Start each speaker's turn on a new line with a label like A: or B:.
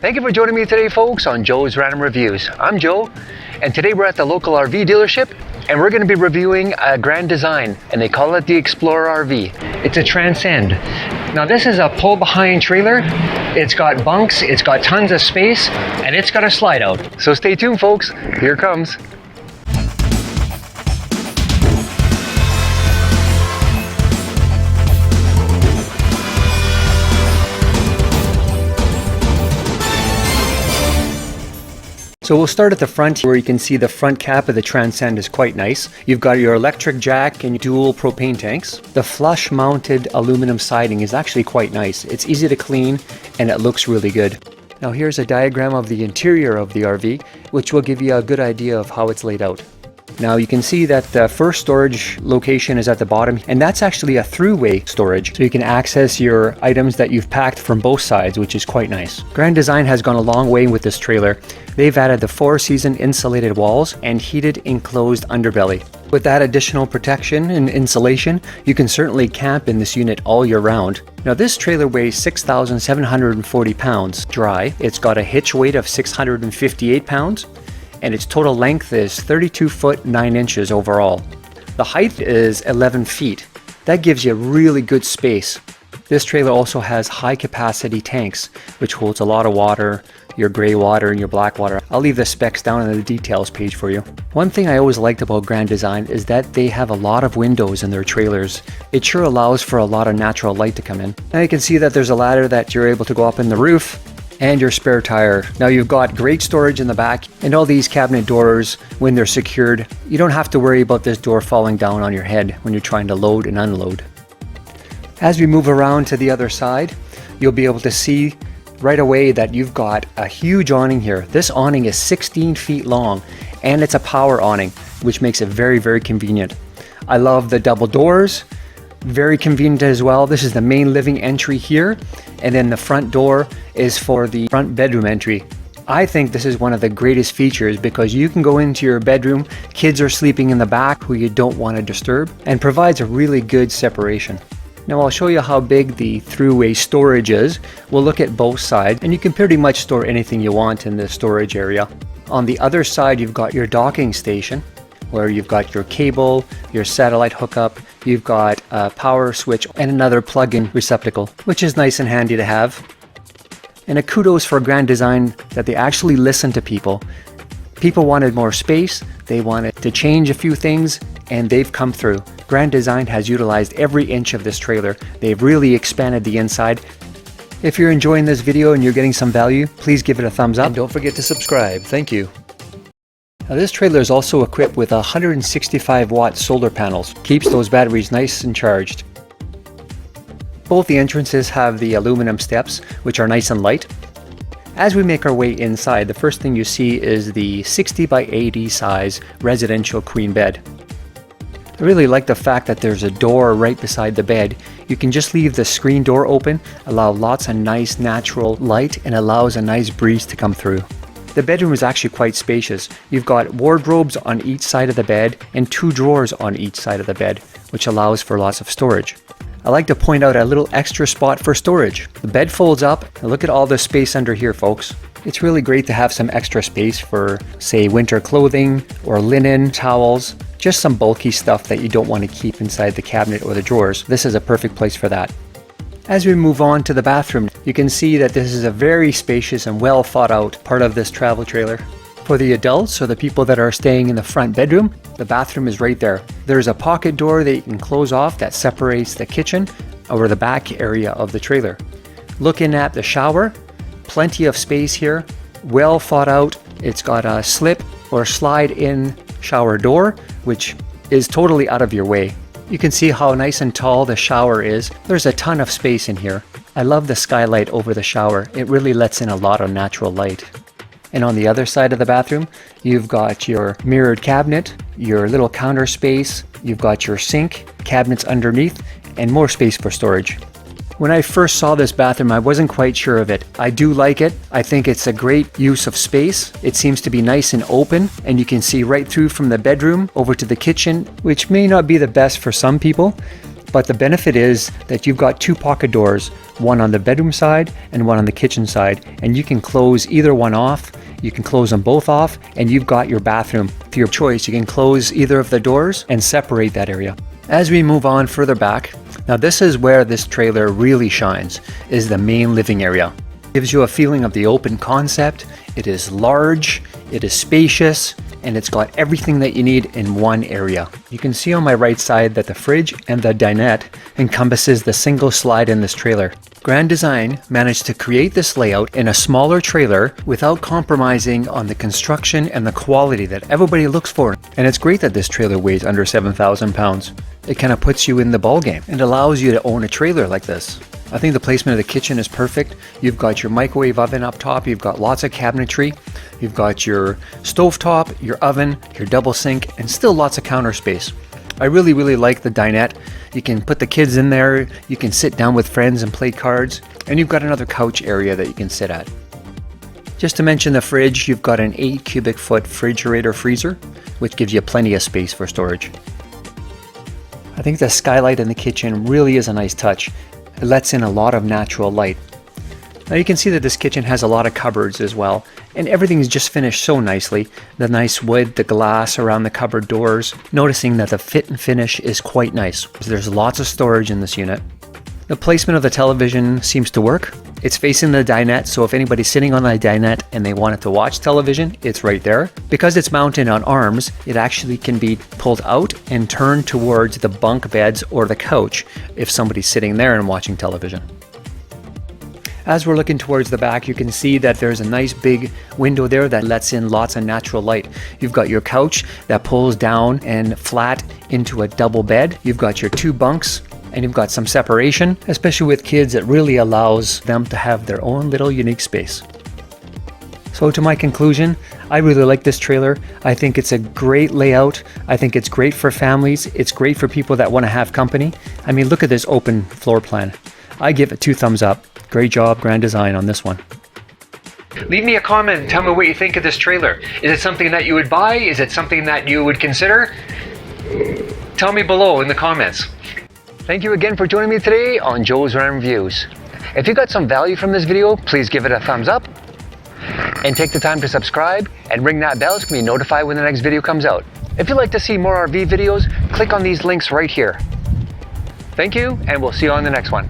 A: Thank you for joining me today, folks, on Joe's Random Reviews. I'm Joe, and today we're at the local RV dealership, and we're going to be reviewing a Grand Design, and they call it the XPLOR RV. It's a Transcend. Now this is a pull-behind trailer. It's got bunks, it's got tons of space, and it's got a slide out. So stay tuned, folks. Here it comes. So we'll start at the front where you can see the front cap of the Transcend is quite nice. You've got your electric jack and dual propane tanks. The flush mounted aluminum siding is actually quite nice. It's easy to clean and it looks really good. Now here's a diagram of the interior of the RV, which will give you a good idea of how it's laid out. Now you can see that the first storage location is at the bottom, and that's actually a throughway storage, so you can access your items that you've packed from both sides, which is quite nice. Grand Design has gone a long way with this trailer. They've added the 4-season insulated walls and heated enclosed underbelly. With that additional protection and insulation, you can certainly camp in this unit all year round. Now this trailer weighs 6,740 pounds dry. It's got a hitch weight of 658 pounds. And its total length is 32 foot 9 inches overall. The height is 11 feet. That gives you really good space. This trailer also has high capacity tanks, which holds a lot of water, your gray water and your black water. I'll leave the specs down in the details page for you. One thing I always liked about Grand Design is that they have a lot of windows in their trailers. It sure allows for a lot of natural light to come in. Now you can see that there's a ladder that you're able to go up in the roof, and your spare tire. Now you've got great storage in the back, and all these cabinet doors, when they're secured, you don't have to worry about this door falling down on your head when you're trying to load and unload. As we move around to the other side, you'll be able to see right away that you've got a huge awning here. This awning is 16 feet long, and it's a power awning, which makes it very, very convenient. I love the double doors. Very convenient as well. This is the main living entry here, and then the front door is for the front bedroom entry. I think this is one of the greatest features because you can go into your bedroom, kids are sleeping in the back who you don't want to disturb, and provides a really good separation. Now I'll show you how big the throughway storage is. We'll look at both sides, and you can pretty much store anything you want in the storage area. On the other side, you've got your docking station, where you've got your cable, your satellite hookup, you've got a power switch and another plug-in receptacle, which is nice and handy to have. And a kudos for Grand Design that they actually listen to people. People wanted more space, they wanted to change a few things, and they've come through. Grand Design has utilized every inch of this trailer. They've really expanded the inside. If you're enjoying this video and you're getting some value, please give it a thumbs up. And don't forget to subscribe. Thank you. Now this trailer is also equipped with 165 watt solar panels. Keeps those batteries nice and charged. Both the entrances have the aluminum steps, which are nice and light. As we make our way inside, the first thing you see is the 60 by 80 size residential queen bed. I really like the fact that there's a door right beside the bed. You can just leave the screen door open, allow lots of nice natural light, and allows a nice breeze to come through. The bedroom is actually quite spacious. You've got wardrobes on each side of the bed and 2 drawers on each side of the bed, which allows for lots of storage. I like to point out a little extra spot for storage. The bed folds up, and look at all the space under here, folks. It's really great to have some extra space for, say, winter clothing or linen, towels, just some bulky stuff that you don't want to keep inside the cabinet or the drawers. This is a perfect place for that. As we move on to the bathroom, you can see that this is a very spacious and well thought out part of this travel trailer. For the adults or the people that are staying in the front bedroom, the bathroom is right there. There's a pocket door that you can close off that separates the kitchen or the back area of the trailer. Looking at the shower, plenty of space here, well thought out. It's got a slip or slide in shower door, which is totally out of your way. You can see how nice and tall the shower is. There's a ton of space in here. I love the skylight over the shower. It really lets in a lot of natural light. And on the other side of the bathroom, you've got your mirrored cabinet, your little counter space, you've got your sink, cabinets underneath, and more space for storage. When I first saw this bathroom, I wasn't quite sure of it. I do like it. I think it's a great use of space. It seems to be nice and open, and you can see right through from the bedroom over to the kitchen, which may not be the best for some people, But the benefit is that you've got two pocket doors, one on the bedroom side and one on the kitchen side, and you can close either one off. You can close them both off, and you've got your bathroom. For your choice, you can close either of the doors and separate that area. As we move on further back, now this is where this trailer really shines, is the main living area. Gives you a feeling of the open concept. It is large, it is spacious, and it's got everything that you need in one area. You can see on my right side that the fridge and the dinette encompasses the single slide in this trailer. Grand Design managed to create this layout in a smaller trailer without compromising on the construction and the quality that everybody looks for. And it's great that this trailer weighs under 7,000 pounds. It kind of puts you in the ballgame and allows you to own a trailer like this. I think the placement of the kitchen is perfect. You've got your microwave oven up top, you've got lots of cabinetry, you've got your stovetop, your oven, your double sink, and still lots of counter space. I really like the dinette. You can put the kids in there, you can sit down with friends and play cards, and you've got another couch area that you can sit at. Just to mention the fridge, you've got an 8 cubic foot refrigerator freezer, which gives you plenty of space for storage. I think the skylight in the kitchen really is a nice touch. It lets in a lot of natural light. Now you can see that this kitchen has a lot of cupboards as well, and everything's just finished so nicely. The nice wood, the glass around the cupboard doors, noticing that the fit and finish is quite nice. There's lots of storage in this unit. The placement of the television seems to work. It's facing the dinette, so if anybody's sitting on the dinette and they wanted to watch television, it's right there. Because it's mounted on arms, it actually can be pulled out and turned towards the bunk beds or the couch if somebody's sitting there and watching television. As we're looking towards the back, you can see that there's a nice big window there that lets in lots of natural light. You've got your couch that pulls down and flat into a double bed. You've got your two bunks, and you've got some separation, especially with kids. It really allows them to have their own little unique space. So to my conclusion, I really like this trailer. I think it's a great layout. I think it's great for families. It's great for people that want to have company. I mean, look at this open floor plan. I give it 2 thumbs up. Great job, Grand Design, on this one. Leave me a comment and tell me what you think of this trailer. Is it something that you would buy? Is it something that you would consider? Tell me below in the comments. Thank you again for joining me today on Joe's Ram Reviews. If you got some value from this video, please give it a thumbs up and take the time to subscribe and ring that bell so you can be notified when the next video comes out. If you'd like to see more RV videos, click on these links right here. Thank you, and we'll see you on the next one.